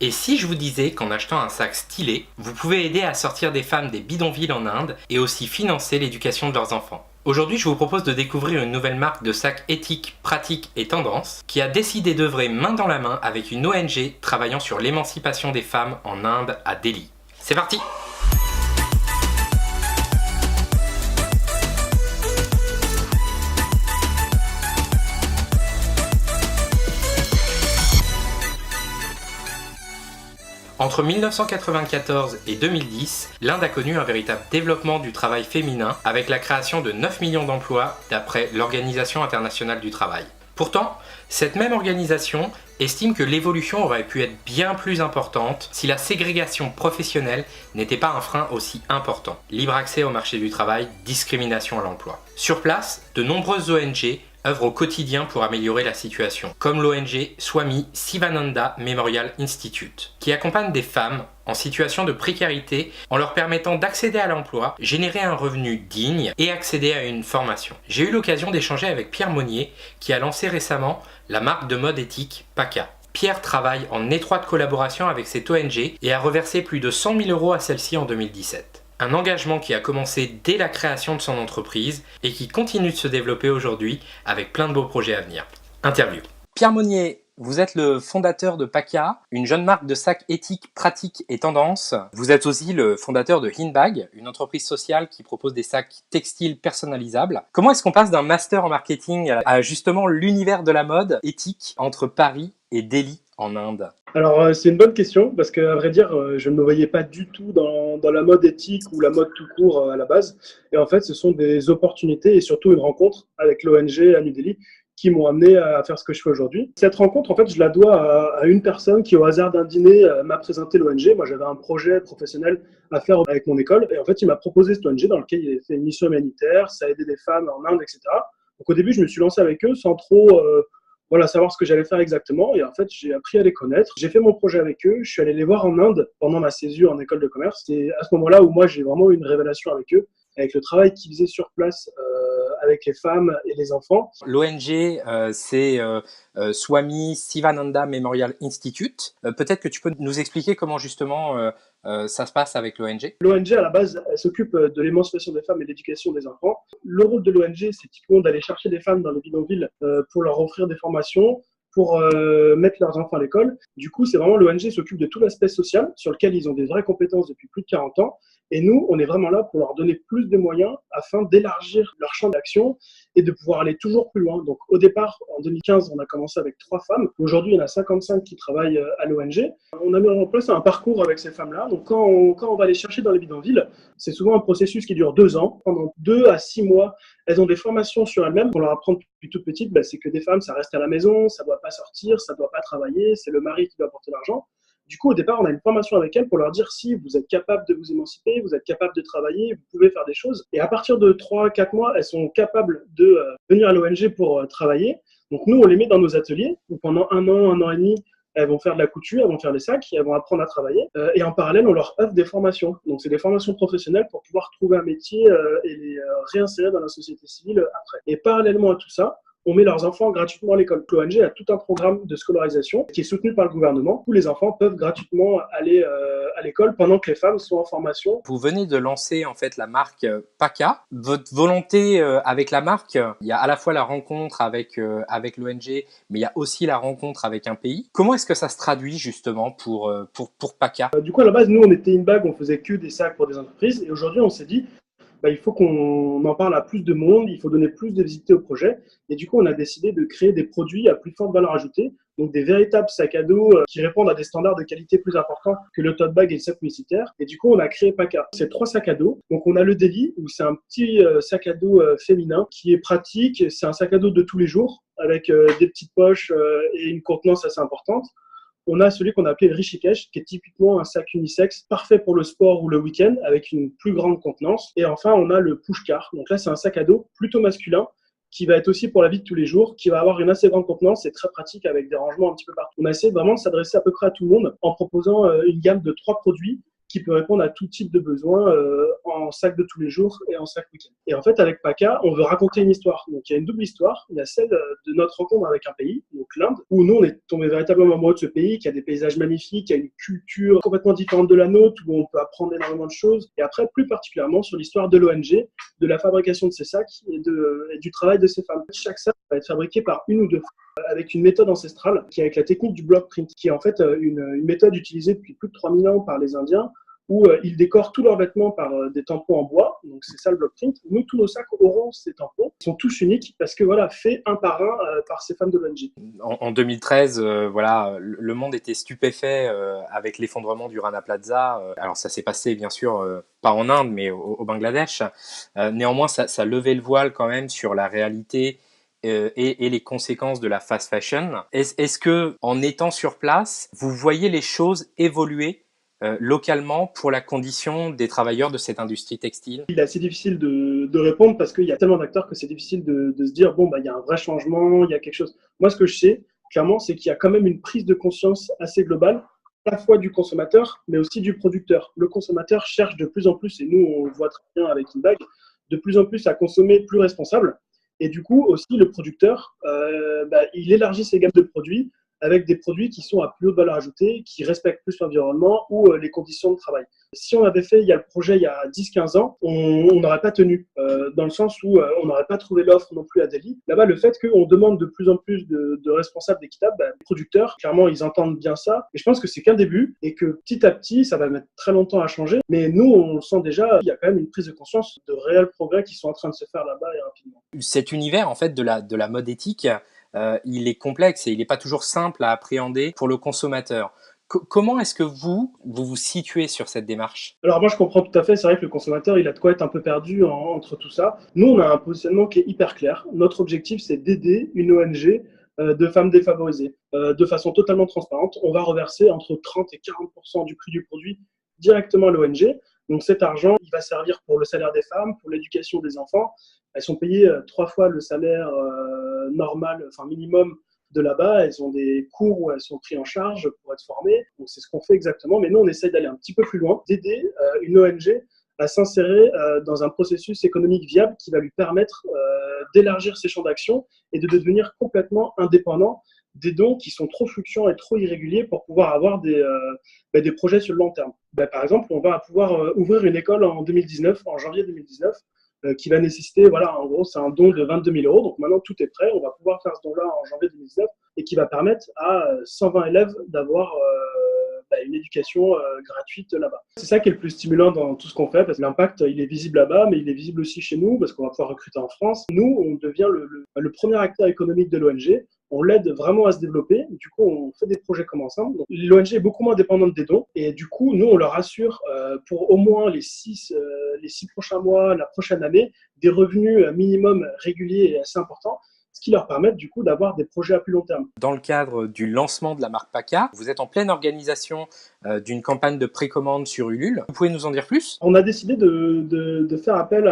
Et si je vous disais qu'en achetant un sac stylé, vous pouvez aider à sortir des femmes des bidonvilles en Inde et aussi financer l'éducation de leurs enfants? Aujourd'hui, je vous propose de découvrir une nouvelle marque de sacs éthiques, pratiques et tendances qui a décidé d'œuvrer main dans la main avec une ONG travaillant sur l'émancipation des femmes en Inde à Delhi. C'est parti! Entre 1994 et 2010, l'Inde a connu un véritable développement du travail féminin avec la création de 9 millions d'emplois d'après l'Organisation internationale du travail. Pourtant, cette même organisation estime que l'évolution aurait pu être bien plus importante si la ségrégation professionnelle n'était pas un frein aussi important. Libre accès au marché du travail, discrimination à l'emploi. Sur place, de nombreuses ONG œuvrent au quotidien pour améliorer la situation, comme l'ONG Swami Sivananda Memorial Institute, qui accompagne des femmes en situation de précarité en leur permettant d'accéder à l'emploi, générer un revenu digne et accéder à une formation. J'ai eu l'occasion d'échanger avec Pierre Monnier, qui a lancé récemment la marque de mode éthique PACA. Pierre travaille en étroite collaboration avec cette ONG et a reversé plus de 100 000 € à celle-ci en 2017. Un engagement qui a commencé dès la création de son entreprise et qui continue de se développer aujourd'hui avec plein de beaux projets à venir. Interview. Pierre Monnier, vous êtes le fondateur de PACA, une jeune marque de sacs éthiques, pratiques et tendances. Vous êtes aussi le fondateur de Hinbag, une entreprise sociale qui propose des sacs textiles personnalisables. Comment est-ce qu'on passe d'un master en marketing à justement l'univers de la mode éthique entre Paris et Delhi en Inde? Alors, c'est une bonne question parce qu'à vrai dire, je ne me voyais pas du tout dans la mode éthique ou la mode tout court à la base. Et en fait, ce sont des opportunités et surtout une rencontre avec l'ONG à New Delhi qui m'ont amené à faire ce que je fais aujourd'hui. Cette rencontre, en fait, je la dois à une personne qui, au hasard d'un dîner, m'a présenté l'ONG. Moi, j'avais un projet professionnel à faire avec mon école. Et en fait, il m'a proposé cette ONG dans laquelle il a fait une mission humanitaire, ça a aidé des femmes en Inde, etc. Donc, au début, je me suis lancé avec eux sans trop savoir ce que j'allais faire exactement. Et en fait, j'ai appris à les connaître. J'ai fait mon projet avec eux. Je suis allé les voir en Inde pendant ma césure en école de commerce. C'est à ce moment-là où moi, j'ai vraiment eu une révélation avec eux, avec le travail qu'ils faisaient sur place avec les femmes et les enfants. L'ONG, c'est Swami Sivananda Memorial Institute. Peut-être que tu peux nous expliquer comment justement ça se passe avec l'ONG. L'ONG, à la base, elle s'occupe de l'émancipation des femmes et de l'éducation des enfants. Le rôle de l'ONG, c'est typiquement d'aller chercher des femmes dans les bidonvilles pour leur offrir des formations, pour mettre leurs enfants à l'école. Du coup, c'est vraiment l'ONG qui s'occupe de tout l'aspect social sur lequel ils ont des vraies compétences depuis plus de 40 ans. Et nous, on est vraiment là pour leur donner plus de moyens afin d'élargir leur champ d'action et de pouvoir aller toujours plus loin. Donc, au départ, en 2015, on a commencé avec 3 femmes. Aujourd'hui, il y en a 55 qui travaillent à l'ONG. On a mis en place un parcours avec ces femmes-là. Donc, quand on va les chercher dans les bidonvilles, c'est souvent un processus qui dure 2 ans. Pendant 2 à 6 mois, elles ont des formations sur elles-mêmes. On leur apprend depuis toute petite, c'est que des femmes, ça reste à la maison, ça ne doit pas sortir, ça ne doit pas travailler, c'est le mari qui doit apporter l'argent. Du coup, au départ, on a une formation avec elles pour leur dire si vous êtes capable de vous émanciper, vous êtes capable de travailler, vous pouvez faire des choses. Et à partir de 3-4 mois, elles sont capables de venir à l'ONG pour travailler. Donc nous, on les met dans nos ateliers où pendant 1 an et demi, elles vont faire de la couture, elles vont faire des sacs, elles vont apprendre à travailler. Et en parallèle, on leur offre des formations. Donc c'est des formations professionnelles pour pouvoir trouver un métier et les réinsérer dans la société civile après. Et parallèlement à tout ça, on met leurs enfants gratuitement à l'école. L'ONG a tout un programme de scolarisation qui est soutenu par le gouvernement où les enfants peuvent gratuitement aller à l'école pendant que les femmes sont en formation. Vous venez de lancer en fait la marque PACA. Votre volonté avec la marque, il y a à la fois la rencontre avec l'ONG, mais il y a aussi la rencontre avec un pays. Comment est-ce que ça se traduit justement pour PACA? Du coup, à la base, nous, on était Hinbag, on faisait que des sacs pour des entreprises. Et aujourd'hui, on s'est dit, il faut qu'on en parle à plus de monde, il faut donner plus de visibilité au projet. Et du coup, on a décidé de créer des produits à plus forte valeur ajoutée, donc des véritables sacs à dos qui répondent à des standards de qualité plus importants que le tote bag et le sac publicitaire. Et du coup, on a créé PACA. C'est 3 sacs à dos. Donc, on a le Daily, où c'est un petit sac à dos féminin qui est pratique. C'est un sac à dos de tous les jours, avec des petites poches et une contenance assez importante. On a celui qu'on a appelé le Rishikesh, qui est typiquement un sac unisexe, parfait pour le sport ou le week-end, avec une plus grande contenance. Et enfin, on a le Pushkar. Donc là, c'est un sac à dos plutôt masculin, qui va être aussi pour la vie de tous les jours, qui va avoir une assez grande contenance et très pratique avec des rangements un petit peu partout. On a essayé vraiment de s'adresser à peu près à tout le monde en proposant une gamme de 3 produits qui peut répondre à tout type de besoins en sac de tous les jours et en sac week-end. Et en fait, avec PACA, on veut raconter une histoire. Donc, il y a une double histoire. Il y a celle de notre rencontre avec un pays, donc l'Inde, où nous, on est tombé véritablement amoureux de ce pays, qui a des paysages magnifiques, qui a une culture complètement différente de la nôtre, où on peut apprendre énormément de choses. Et après, plus particulièrement sur l'histoire de l'ONG, de la fabrication de ces sacs et du travail de ces femmes. Chaque sac va être fabriqué par une ou deux femmes avec une méthode ancestrale qui est avec la technique du block print, qui est en fait une méthode utilisée depuis plus de 3000 ans par les Indiens, où ils décorent tous leurs vêtements par des tampons en bois. Donc c'est ça le block print. Nous, tous nos sacs auront ces tampons. Ils sont tous uniques parce que voilà, faits un par un par ces femmes de l'ONG. En 2013, voilà, le monde était stupéfait avec l'effondrement du Rana Plaza. Alors ça s'est passé bien sûr pas en Inde, mais au Bangladesh. Néanmoins, ça levait le voile quand même sur la réalité et les conséquences de la fast fashion. Est-ce que, en étant sur place, vous voyez les choses évoluer localement pour la condition des travailleurs de cette industrie textile? Il est assez difficile de répondre parce qu'il y a tellement d'acteurs que c'est difficile de se dire bon, il y a un vrai changement, il y a quelque chose. Moi, ce que je sais, clairement, c'est qu'il y a quand même une prise de conscience assez globale, à la fois du consommateur, mais aussi du producteur. Le consommateur cherche de plus en plus, et nous, on le voit très bien avec InBag, de plus en plus à consommer plus responsable. Et du coup, aussi, le producteur, il élargit ses gammes de produits avec des produits qui sont à plus haute valeur ajoutée, qui respectent plus l'environnement ou les conditions de travail. Si on avait fait le projet il y a 10-15 ans, on n'aurait pas tenu, dans le sens où on n'aurait pas trouvé l'offre non plus à Delhi. Là-bas, le fait qu'on demande de plus en plus de responsables d'équitable, les producteurs, clairement, ils entendent bien ça. Et je pense que c'est qu'un début et que petit à petit, ça va mettre très longtemps à changer. Mais nous, on le sent déjà, il y a quand même une prise de conscience de réels progrès qui sont en train de se faire là-bas et rapidement. Cet univers, en fait, de la mode éthique, il est complexe et il n'est pas toujours simple à appréhender pour le consommateur. Comment est-ce que vous vous situez sur cette démarche? Alors moi, je comprends tout à fait. C'est vrai que le consommateur, il a de quoi être un peu perdu entre tout ça. Nous, on a un positionnement qui est hyper clair. Notre objectif, c'est d'aider une ONG de femmes défavorisées de façon totalement transparente. On va reverser entre 30 et 40% du prix du produit directement à l'ONG. Donc cet argent, il va servir pour le salaire des femmes, pour l'éducation des enfants. Elles sont payées 3 fois le salaire normal, enfin minimum de là-bas. Elles ont des cours où elles sont prises en charge pour être formées. Donc c'est ce qu'on fait exactement. Mais nous, on essaie d'aller un petit peu plus loin, d'aider une ONG à s'insérer dans un processus économique viable qui va lui permettre d'élargir ses champs d'action et de devenir complètement indépendant des dons qui sont trop fluctuants et trop irréguliers pour pouvoir avoir des projets sur le long terme. Par exemple, on va pouvoir ouvrir une école en janvier 2019, qui va nécessiter, en gros, c'est un don de 22 000 €. Donc maintenant, tout est prêt. On va pouvoir faire ce don-là en janvier 2019 et qui va permettre à 120 élèves d'avoir une éducation gratuite là-bas. C'est ça qui est le plus stimulant dans tout ce qu'on fait, parce que l'impact, il est visible là-bas, mais il est visible aussi chez nous, parce qu'on va pouvoir recruter en France. Nous, on devient le premier acteur économique de l'ONG. On l'aide vraiment à se développer. Du coup, on fait des projets comme ensemble. L'ONG est beaucoup moins dépendante des dons. Et du coup, nous, on leur assure pour au moins les 6 prochains mois, la prochaine année, des revenus minimum réguliers et assez importants, ce qui leur permet du coup d'avoir des projets à plus long terme. Dans le cadre du lancement de la marque PACA, vous êtes en pleine organisation d'une campagne de précommande sur Ulule. Vous pouvez nous en dire plus? On a décidé de faire appel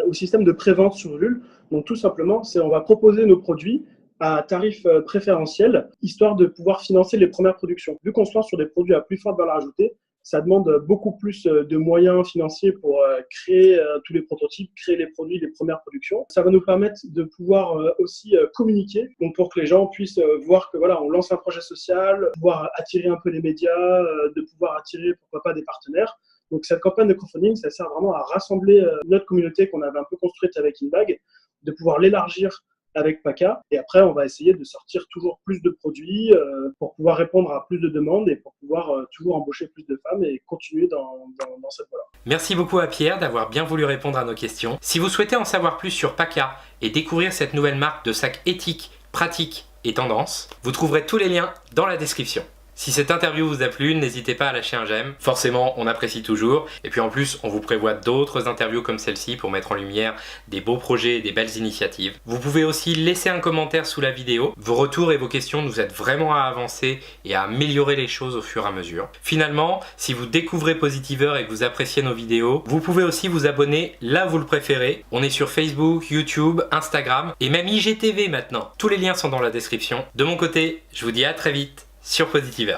au système de prévente sur Ulule. Donc tout simplement, on va proposer nos produits à tarif préférentiel, histoire de pouvoir financer les premières productions. Vu qu'on se lance sur des produits à plus forte valeur ajoutée, ça demande beaucoup plus de moyens financiers pour créer tous les prototypes, créer les produits, les premières productions. Ça va nous permettre de pouvoir aussi communiquer, donc pour que les gens puissent voir que on lance un projet social, pouvoir attirer un peu les médias, de pouvoir attirer pourquoi pas des partenaires. Donc cette campagne de crowdfunding, ça sert vraiment à rassembler notre communauté qu'on avait un peu construite avec InBag, de pouvoir l'élargir avec PACA, et après on va essayer de sortir toujours plus de produits pour pouvoir répondre à plus de demandes et pour pouvoir toujours embaucher plus de femmes et continuer dans cette voie-là. Merci beaucoup à Pierre d'avoir bien voulu répondre à nos questions. Si vous souhaitez en savoir plus sur PACA et découvrir cette nouvelle marque de sacs éthiques, pratiques et tendances, vous trouverez tous les liens dans la description. Si cette interview vous a plu, n'hésitez pas à lâcher un j'aime. Forcément, on apprécie toujours. Et puis en plus, on vous prévoit d'autres interviews comme celle-ci pour mettre en lumière des beaux projets et des belles initiatives. Vous pouvez aussi laisser un commentaire sous la vidéo. Vos retours et vos questions nous aident vraiment à avancer et à améliorer les choses au fur et à mesure. Finalement, si vous découvrez Positiver et que vous appréciez nos vidéos, vous pouvez aussi vous abonner là où vous le préférez. On est sur Facebook, YouTube, Instagram et même IGTV maintenant. Tous les liens sont dans la description. De mon côté, je vous dis à très vite sur Positiver.